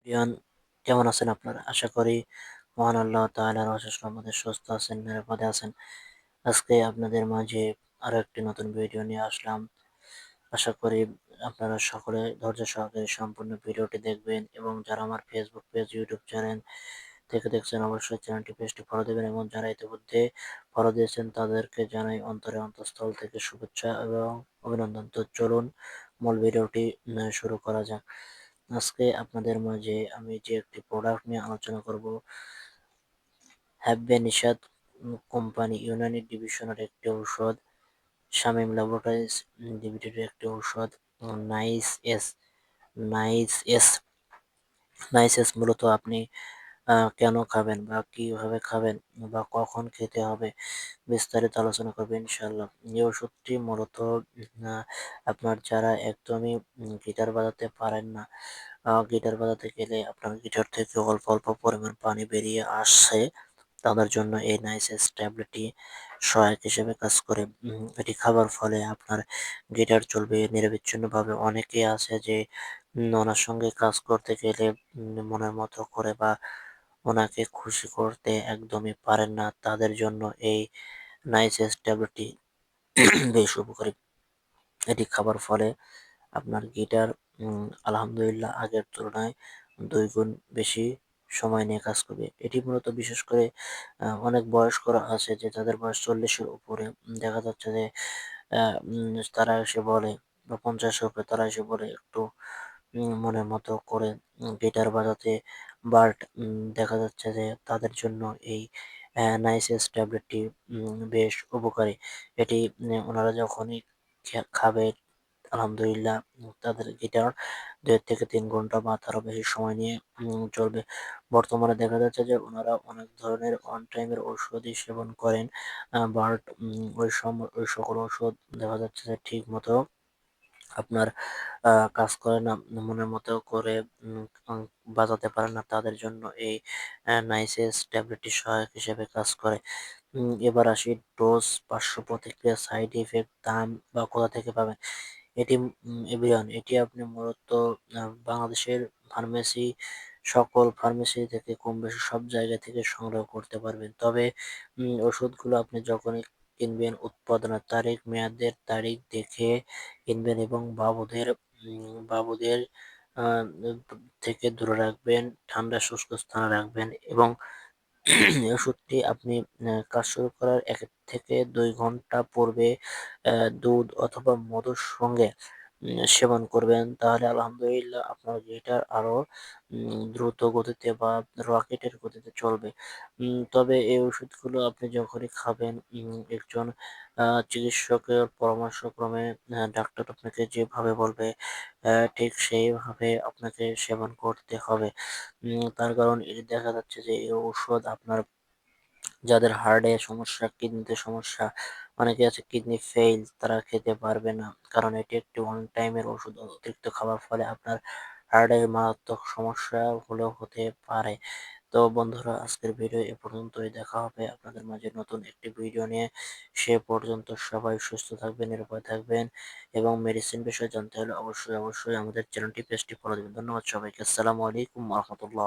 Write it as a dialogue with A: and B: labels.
A: প্রিয়ন, কেমন আছেন আপনারা? আশা করি মহান আল্লাহ তাআলার অশেষ রহমতে সুস্থ আছেন, নিরাপদে আছেন। আজকে আপনাদের মাঝে আরো একটি নতুন ভিডিও নিয়ে আসলাম। আশা করি আপনারা সকলে ধৈর্য সহকারে সম্পূর্ণ ভিডিওটি দেখবেন এবং যারা আমার ফেসবুক পেজ, ইউটিউব চ্যানেল থেকে দেখছেন অবশ্যই চ্যানেলটি পেজটি ফলো দেবেন এবং যারা ইতিমধ্যে ফলো দিয়েছেন তাদেরকে জানাই অন্তরে অন্তঃস্থল থেকে শুভেচ্ছা এবং অভিনন্দন। তো চলুন মূল ভিডিওটি শুরু করা যাক। আজকে আপনাদের মাঝে আমি যে একটি প্রোডাক্ট নিয়ে আলোচনা করব, হ্যাববে নিশাত কোম্পানি ইউনানি ডিভিশনের একটি ঔষধ, শামীম ল্যাবরেটরিজ লিমিটেডের একটি ঔষধ, nice S. Nice S nice S মূলত আপনি কেন খাবেন বা কিভাবে খাবেন বা কখন খেতে হবে বিস্তারিত আলোচনা করবো ইনশাল্লাহ। এই ওষুধটি মূলত আপনার যারা একদমই গিটার বাজাতে পারেন না, গিটার বাজাতে গেলে আপনার গিটার থেকে অল্প অল্প পরিমাণ পানি বেরিয়ে আসছে, তাদের জন্য এই নাইসেস ট্যাবলেটটি সহায়ক হিসেবে কাজ করে। এটি খাবার ফলে আপনার গিটার চলবে নিরবিচ্ছিন্নভাবে। অনেকেই আছে যে ওনার সঙ্গে কাজ করতে গেলে মনের মতো করে বা ওনাকে খুশি করতে একদমই পারেন না, তাদের জন্য এই নাইসেস ট্যাবলেটটি বেশ উপকারী। এটি খাবার ফলে আপনার গিটার আলহামদুলিল্লাহ আগের তুলনায় ২ গুণ বেশি সময় নিয়ে কাজ করবে। এটি মূলত বিশেষ করে অনেক বয়স্করা আছে যে যাদের বয়স ৪০ এর উপরে, দেখা যাচ্ছে যে তারা এসে বলে বা ৫০ এর উপরে তারা এসে বলে একটু মনের মতো করে গিটার বাজাতে, বাট দেখা যাচ্ছে যে তাদের জন্য এই নাইসেস ট্যাবলেটটি বেশ উপকারী। এটি ওনারা যখনই খাবে আলহামদুলিল্লাহ তাদের গিটার ২ থেকে ৩ ঘন্টা বা তারও বেশি সময় নিয়ে চলবে। বর্তমানে দেখা যাচ্ছে যে উনারা অনেক ধরনের অন টাইমের ঔষধই সেবন করেন। বাট ওই সকল ঔষধ দেখা যাচ্ছে যে ঠিকমতো আপনার কাজ করে না, মনের মতো করে উম আং বাজাতে পারে না। তাদের জন্য এই নাইসেস ট্যাবলেটটি সহায়ক হিসেবে কাজ করে। এবার আসি ডোজ, পার্শ্ব প্রতিক্রিয়া, সাইড ইফেক্ট, দাম বা কোথা থেকে পাবেন। এটি এভিয়ন, এটি আপনি মূলত বাংলাদেশের ফার্মেসি, সকল ফার্মেসি থেকে কম বেশি সব জায়গা থেকে সংগ্রহ করতে পারবেন। তবে ওষুধগুলো আপনি যখনই কিনবেন উৎপাদনের তারিখ, মেয়াদের তারিখ দেখে কিনবেন এবং বাবুদের আ থেকে দূরে রাখবেন, ঠান্ডা শুষ্ক স্থানে রাখবেন এবং এই ওষুধটি আপনি কাজ শুরু করার ১ থেকে ২ ঘন্টা পূর্বে দুধ অথবা মধুর সঙ্গে সেবন করবেন। তাহলে আলহামদুলিল্লাহ আপনার গিটার আরো দ্রুত গতিতে বা রকেটের গতিতে চলবে। তবে এই ওষুধগুলো আপনি যখনই খাবেন একজন চিকিৎসকের পরামর্শক্রমে ডাক্তার আপনাকে যেভাবে বলবে ঠিক সেইভাবে আপনাকে সেবন করতে হবে। তার কারণ এটি দেখা যাচ্ছে যে এই ঔষধ আপনার যাদের হার্টে সমস্যা, কিডনিতে সমস্যা, অনেকে আছে কিডনি ফেইল, তারা খেতে পারবে না। কারণ এটি একটি ওয়ান টাইমের ওষুধ। অতিরিক্ত খাওয়ার ফলে আপনার হার্টের মারাত্মক সমস্যা হলেও হতে পারে। তো বন্ধুরা, আজকের ভিডিও এ পর্যন্তই। দেখা হবে আপনাদের মাঝে নতুন একটি ভিডিও নিয়ে। সে পর্যন্ত সবাই সুস্থ থাকবেন, নিরাপদে থাকবেন এবং মেডিসিন বিষয়ে জানতে হলে অবশ্যই আমাদের চ্যানেলটি পেজটি ফলো দিবেন। ধন্যবাদ সবাইকে। আসসালামু আলাইকুম ওয়া রাহমাতুল্লাহ।